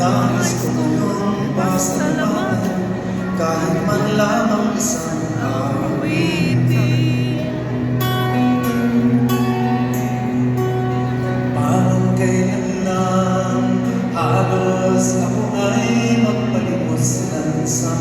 nais ko ngayon pasalamatan kahit man lamang isang awitin. Parang kailan lang halos ako ay magpalimos lang sa